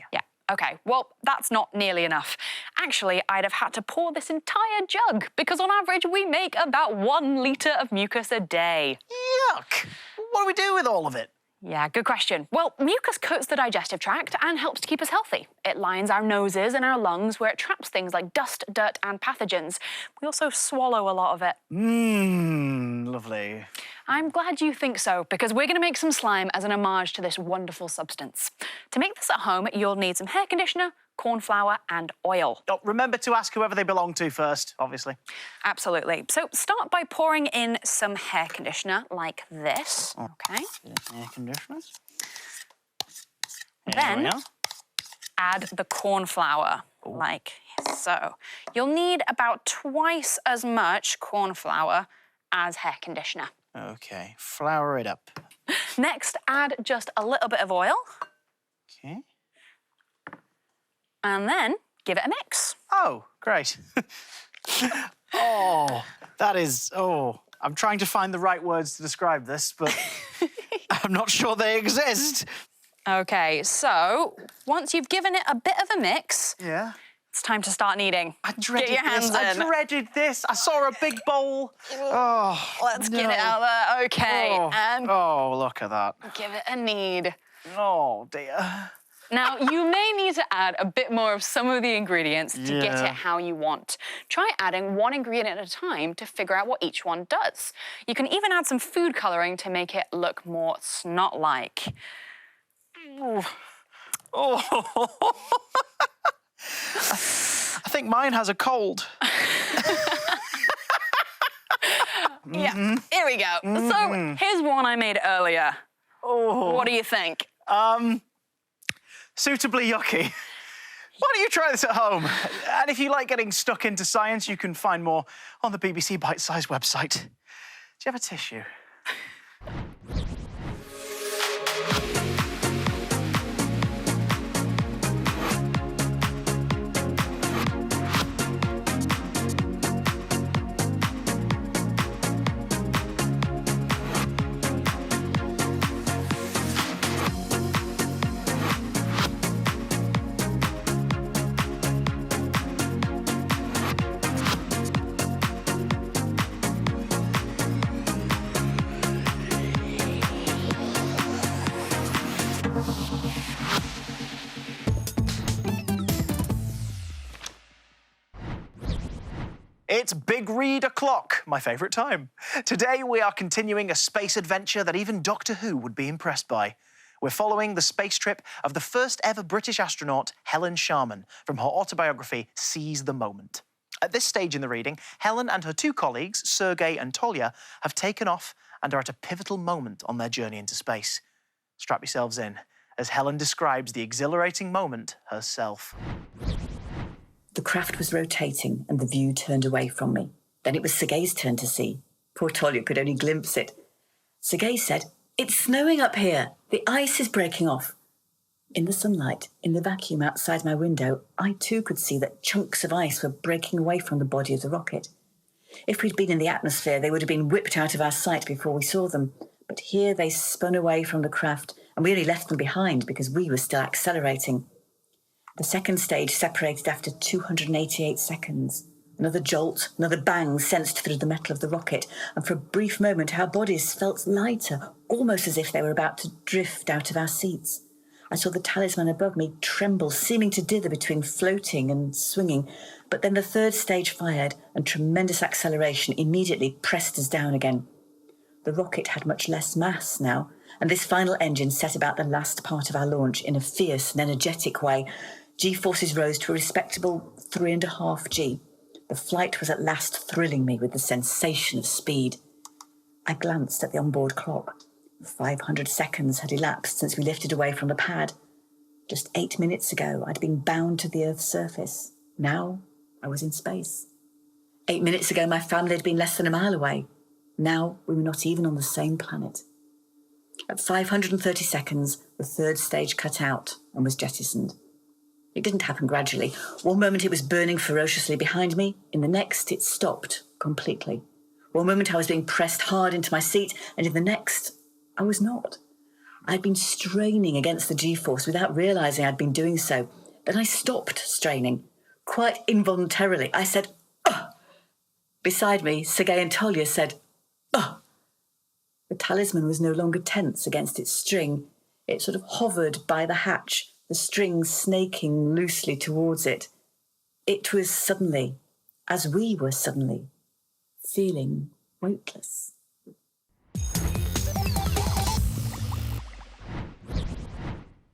OK, well, that's not nearly enough. Actually, I'd have had to pour this entire jug because on average we make about 1 litre of mucus a day. Yuck! What do we do with all of it? Yeah, good question. Well, mucus coats the digestive tract and helps to keep us healthy. It lines our noses and our lungs where it traps things like dust, dirt and pathogens. We also swallow a lot of it. Lovely. I'm glad you think so, because we're going to make some slime as an homage to this wonderful substance. To make this at home, you'll need some hair conditioner, corn flour and oil. Oh, remember to ask whoever they belong to first, obviously. Absolutely. So start by pouring in some hair conditioner like this. OK. Hair conditioners. Then add the corn flour like so. You'll need about twice as much corn flour as hair conditioner. OK, flour it up. Next, add just a little bit of oil. OK. And then give it a mix. Oh, great. Oh, that is... Oh, I'm trying to find the right words to describe this, but I'm not sure they exist. OK, so once you've given it a bit of a mix... Yeah? It's time to start kneading. I dreaded Get your hands this. in. I dreaded this. I saw a big bowl. Oh, Let's get it out there. OK, and... Oh, look at that. Give it a knead. Oh, dear. Now, you may need to add a bit more of some of the ingredients to get it how you want. Try adding 1 ingredient at a time to figure out what each one does. You can even add some food colouring to make it look more snot-like. Oh. I think mine has a cold. Yeah, here we go. So here's one I made earlier. Oh. What do you think? Suitably yucky. Why don't you try this at home? And if you like getting stuck into science, you can find more on the BBC Bitesize website. Do you have a tissue? It's Big Read O'Clock, my favourite time. Today we are continuing a space adventure that even Doctor Who would be impressed by. We're following the space trip of the first ever British astronaut, Helen Sharman, from her autobiography, Seize the Moment. At this stage in the reading, Helen and her two colleagues, Sergei and Tolya, have taken off and are at a pivotal moment on their journey into space. Strap yourselves in, as Helen describes the exhilarating moment herself. The craft was rotating and the view turned away from me. Then it was Sergei's turn to see. Poor Tolya could only glimpse it. Sergei said, "It's snowing up here. The ice is breaking off." In the sunlight, in the vacuum outside my window, I too could see that chunks of ice were breaking away from the body of the rocket. If we'd been in the atmosphere, they would have been whipped out of our sight before we saw them. But here they spun away from the craft, and we only left them behind because we were still accelerating. The second stage separated after 288 seconds. Another jolt, another bang sensed through the metal of the rocket, and for a brief moment our bodies felt lighter, almost as if they were about to drift out of our seats. I saw the talisman above me tremble, seeming to dither between floating and swinging, but then the third stage fired, and tremendous acceleration immediately pressed us down again. The rocket had much less mass now, and this final engine set about the last part of our launch in a fierce and energetic way. G-forces rose to a respectable 3.5 G. The flight was at last thrilling me with the sensation of speed. I glanced at the onboard clock. 500 seconds had elapsed since we lifted away from the pad. Just 8 minutes ago, I'd been bound to the Earth's surface. Now, I was in space. 8 minutes ago, my family had been less than a mile away. Now, we were not even on the same planet. At 530 seconds, the third stage cut out and was jettisoned. It didn't happen gradually. One moment it was burning ferociously behind me. In the next, it stopped completely. One moment I was being pressed hard into my seat, and in the next, I was not. I'd been straining against the G-force without realising I'd been doing so. Then I stopped straining. Quite involuntarily, I said, "Ugh!" Beside me, Sergei and Tolya said, "Ugh!" The talisman was no longer tense against its string. It sort of hovered by the hatch, the string snaking loosely towards it. It was suddenly, as we were suddenly, feeling weightless.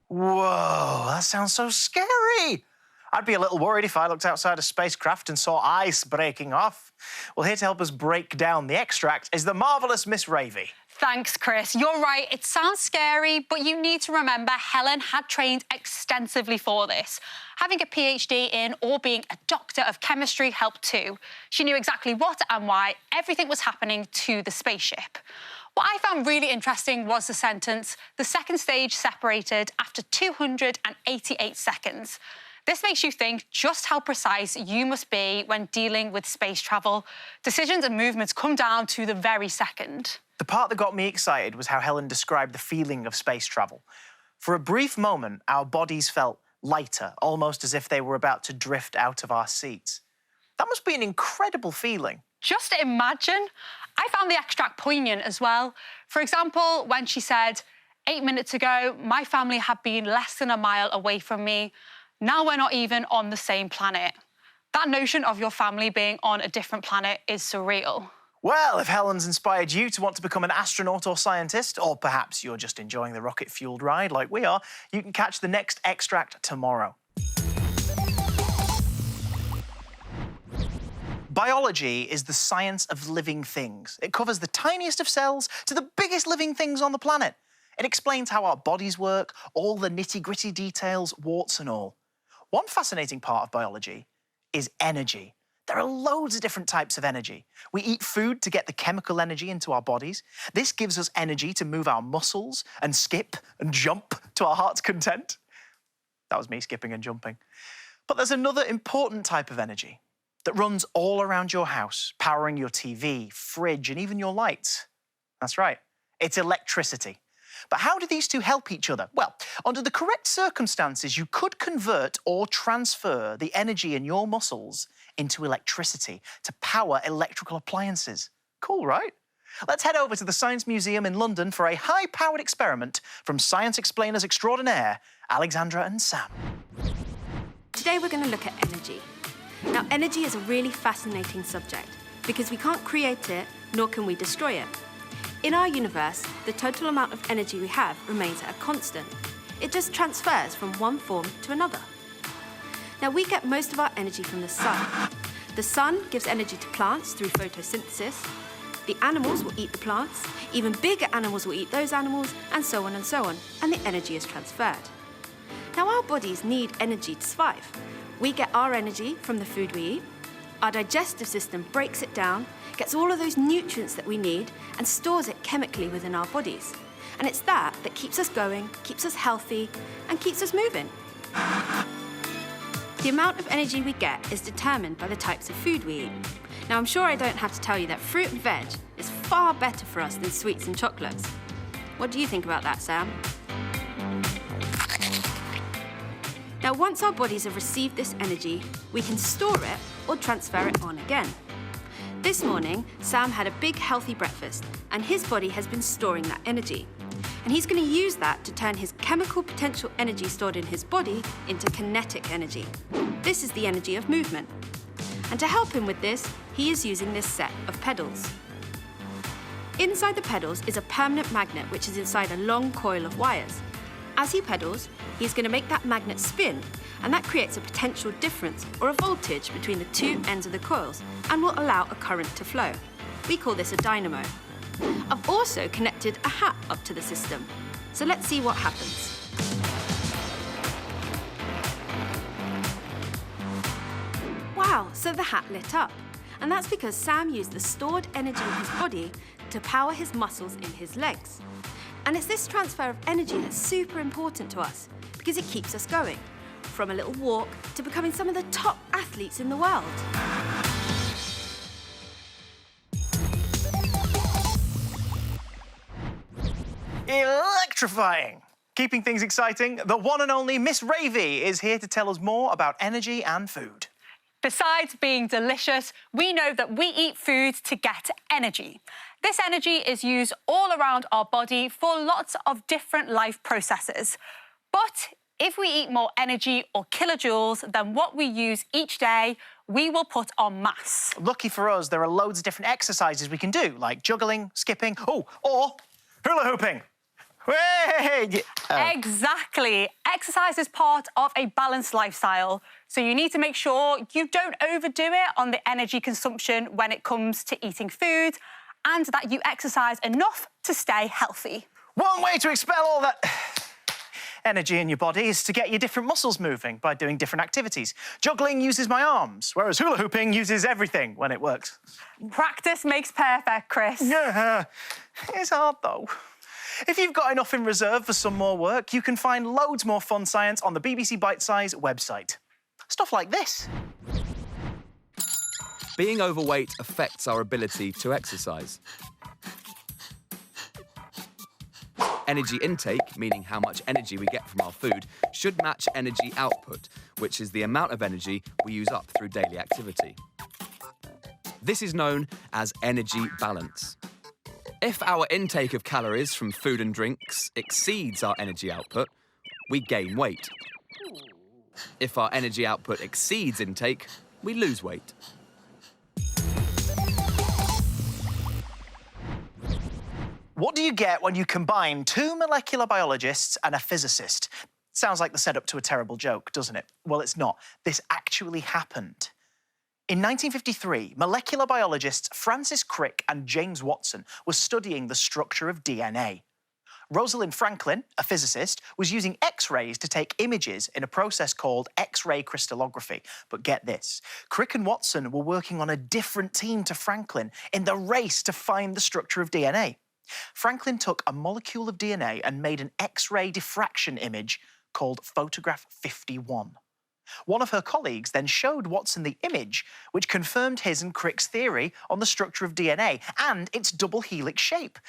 Whoa, that sounds so scary. I'd be a little worried if I looked outside a spacecraft and saw ice breaking off. Well, here to help us break down the extract is the marvellous Miss Ravy. Thanks, Chris. You're right, it sounds scary, but you need to remember Helen had trained extensively for this. Having a PhD in or being a doctor of chemistry helped too. She knew exactly what and why everything was happening to the spaceship. What I found really interesting was the sentence, "The second stage separated after 288 seconds." This makes you think just how precise you must be when dealing with space travel. Decisions and movements come down to the very second. The part that got me excited was how Helen described the feeling of space travel. For a brief moment, our bodies felt lighter, almost as if they were about to drift out of our seats. That must be an incredible feeling. Just imagine. I found the extract poignant as well. For example, when she said, 8 minutes ago, my family had been less than a mile away from me. Now we're not even on the same planet. That notion of your family being on a different planet is surreal. Well, if Helen's inspired you to want to become an astronaut or scientist, or perhaps you're just enjoying the rocket-fueled ride like we are, you can catch the next extract tomorrow. Biology is the science of living things. It covers the tiniest of cells to the biggest living things on the planet. It explains how our bodies work, all the nitty-gritty details, warts and all. One fascinating part of biology is energy. There are loads of different types of energy. We eat food to get the chemical energy into our bodies. This gives us energy to move our muscles and skip and jump to our heart's content. That was me skipping and jumping. But there's another important type of energy that runs all around your house, powering your TV, fridge, and even your lights. That's right, it's electricity. But how do these two help each other? Well, under the correct circumstances, you could convert or transfer the energy in your muscles into electricity to power electrical appliances. Cool, right? Let's head over to the Science Museum in London for a high-powered experiment from science explainers extraordinaire, Alexandra and Sam. Today we're going to look at energy. Now, energy is a really fascinating subject because we can't create it, nor can we destroy it. In our universe, the total amount of energy we have remains at a constant. It just transfers from one form to another. Now, we get most of our energy from the sun. The sun gives energy to plants through photosynthesis. The animals will eat the plants, even bigger animals will eat those animals, and so on, and the energy is transferred. Now, our bodies need energy to survive. We get our energy from the food we eat. Our digestive system breaks it down, gets all of those nutrients that we need, and stores it chemically within our bodies. And it's that keeps us going, keeps us healthy, and keeps us moving. The amount of energy we get is determined by the types of food we eat. Now, I'm sure I don't have to tell you that fruit and veg is far better for us than sweets and chocolates. What do you think about that, Sam? Now, once our bodies have received this energy, we can store it or transfer it on again. This morning, Sam had a big, healthy breakfast, and his body has been storing that energy. And he's going to use that to turn his chemical potential energy stored in his body into kinetic energy. This is the energy of movement. And to help him with this, he is using this set of pedals. Inside the pedals is a permanent magnet which is inside a long coil of wires. As he pedals, he's going to make that magnet spin, and that creates a potential difference or a voltage between the two ends of the coils and will allow a current to flow. We call this a dynamo. I've also connected a hat up to the system. So let's see what happens. Wow, so the hat lit up. And that's because Sam used the stored energy in his body to power his muscles in his legs. And it's this transfer of energy that's super important to us because it keeps us going, from a little walk to becoming some of the top athletes in the world. Electrifying! Keeping things exciting, the one and only Miss Ravy is here to tell us more about energy and food. Besides being delicious, we know that we eat food to get energy. This energy is used all around our body for lots of different life processes. But if we eat more energy or kilojoules than what we use each day, we will put on mass. Lucky for us, there are loads of different exercises we can do, like juggling, skipping, or hula hooping. Exactly. Exercise is part of a balanced lifestyle, so you need to make sure you don't overdo it on the energy consumption when it comes to eating food, and that you exercise enough to stay healthy. One way to expel all that energy in your body is to get your different muscles moving by doing different activities. Juggling uses my arms, whereas hula hooping uses everything when it works. Practice makes perfect, Chris. Yeah, it's hard though. If you've got enough in reserve for some more work, you can find loads more fun science on the BBC Bitesize website. Stuff like this. Being overweight affects our ability to exercise. Energy intake, meaning how much energy we get from our food, should match energy output, which is the amount of energy we use up through daily activity. This is known as energy balance. If our intake of calories from food and drinks exceeds our energy output, we gain weight. If our energy output exceeds intake, we lose weight. What do you get when you combine two molecular biologists and a physicist? Sounds like the setup to a terrible joke, doesn't it? Well, it's not. This actually happened. In 1953, molecular biologists Francis Crick and James Watson were studying the structure of DNA. Rosalind Franklin, a physicist, was using X-rays to take images in a process called X-ray crystallography. But get this, Crick and Watson were working on a different team to Franklin in the race to find the structure of DNA. Franklin took a molecule of DNA and made an X-ray diffraction image called photograph 51. One of her colleagues then showed Watson the image, which confirmed his and Crick's theory on the structure of DNA and its double helix shape.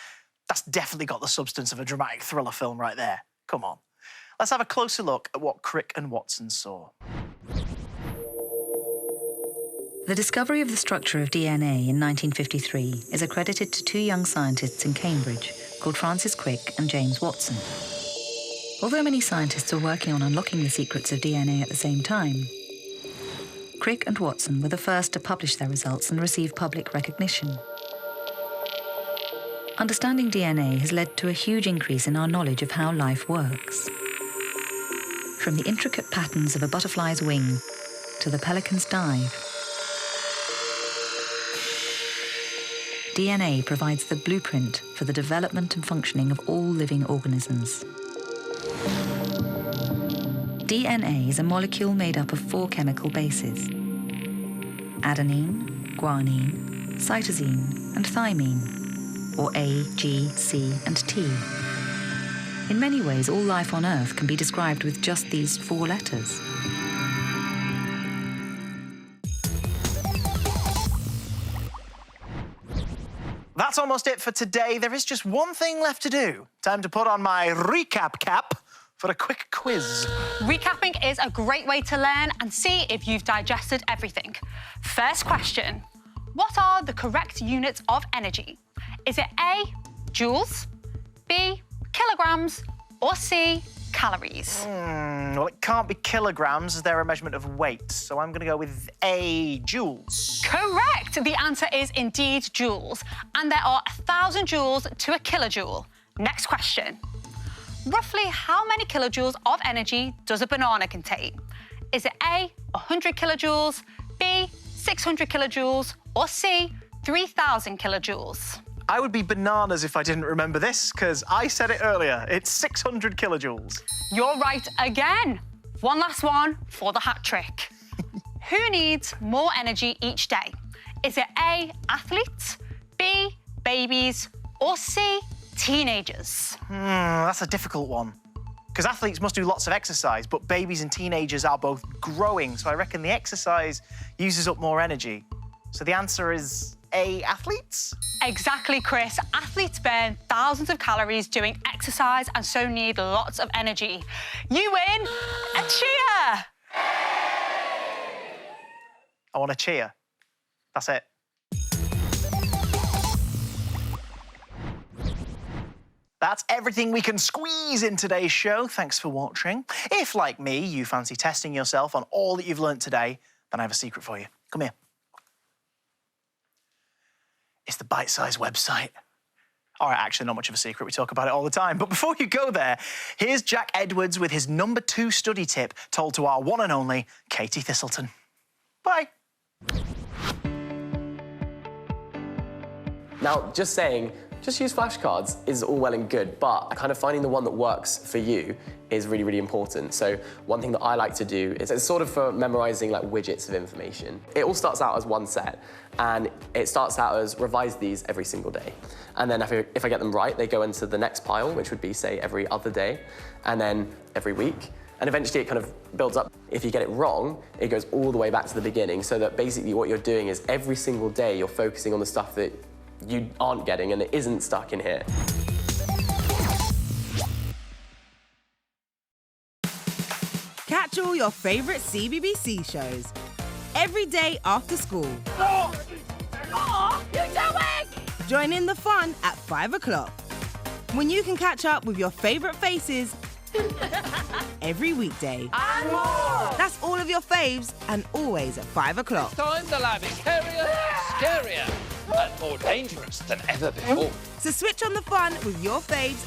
That's definitely got the substance of a dramatic thriller film right there. Come on. Let's have a closer look at what Crick and Watson saw. The discovery of the structure of DNA in 1953 is accredited to two young scientists in Cambridge called Francis Crick and James Watson. Although many scientists are working on unlocking the secrets of DNA at the same time, Crick and Watson were the first to publish their results and receive public recognition. Understanding DNA has led to a huge increase in our knowledge of how life works. From the intricate patterns of a butterfly's wing to the pelican's dive, DNA provides the blueprint for the development and functioning of all living organisms. DNA is a molecule made up of 4 chemical bases: adenine, guanine, cytosine, and thymine, or A, G, C, and T. In many ways, all life on Earth can be described with just these 4 letters. That's almost it for today. There is just one thing left to do. Time to put on my recap cap for a quick quiz. Recapping is a great way to learn and see if you've digested everything. First question. What are the correct units of energy? Is it A, joules, B, kilograms, or C, calories? Well, it can't be kilograms as they're a measurement of weight, so I'm going to go with A, joules. Correct! The answer is indeed joules, and there are 1,000 joules to a kilojoule. Next question. Roughly how many kilojoules of energy does a banana contain? Is it A, 100 kilojoules, B, 600 kilojoules, or C, 3,000 kilojoules? I would be bananas if I didn't remember this, because I said it earlier. It's 600 kilojoules. You're right again. One last one for the hat trick. Who needs more energy each day? Is it A, athletes, B, babies, or C, teenagers? That's a difficult one. Because athletes must do lots of exercise, but babies and teenagers are both growing, so I reckon the exercise uses up more energy. So the answer is A, athletes? Exactly, Chris. Athletes burn thousands of calories doing exercise and so need lots of energy. You win a cheer! I want a cheer. That's it. That's everything we can squeeze in today's show. Thanks for watching. If, like me, you fancy testing yourself on all that you've learnt today, then I have a secret for you. Come here. It's the Bitesize website. All right, actually, not much of a secret. We talk about it all the time. But before you go there, here's Jack Edwards with his #2 study tip told to our one and only Katie Thistleton. Bye. Now, just saying, just use flashcards is all well and good, but kind of finding the one that works for you is really, really important. So one thing that I like to do is it's sort of for memorizing like widgets of information. It all starts out as one set, and it starts out as revise these every single day. And then if I get them right, they go into the next pile, which would be, say, every other day, and then every week. And eventually it kind of builds up. If you get it wrong, it goes all the way back to the beginning, so that basically what you're doing is every single day you're focusing on the stuff that you aren't getting and it isn't stuck in here. Catch all your favourite CBBC shows every day after school. What are you doing? Join in the fun at 5 o'clock, when you can catch up with your favourite faces every weekday. And more! That's all of your faves, and always at 5 o'clock. Time the lab is scarier, scarier, and more dangerous than ever before. So switch on the fun with your faves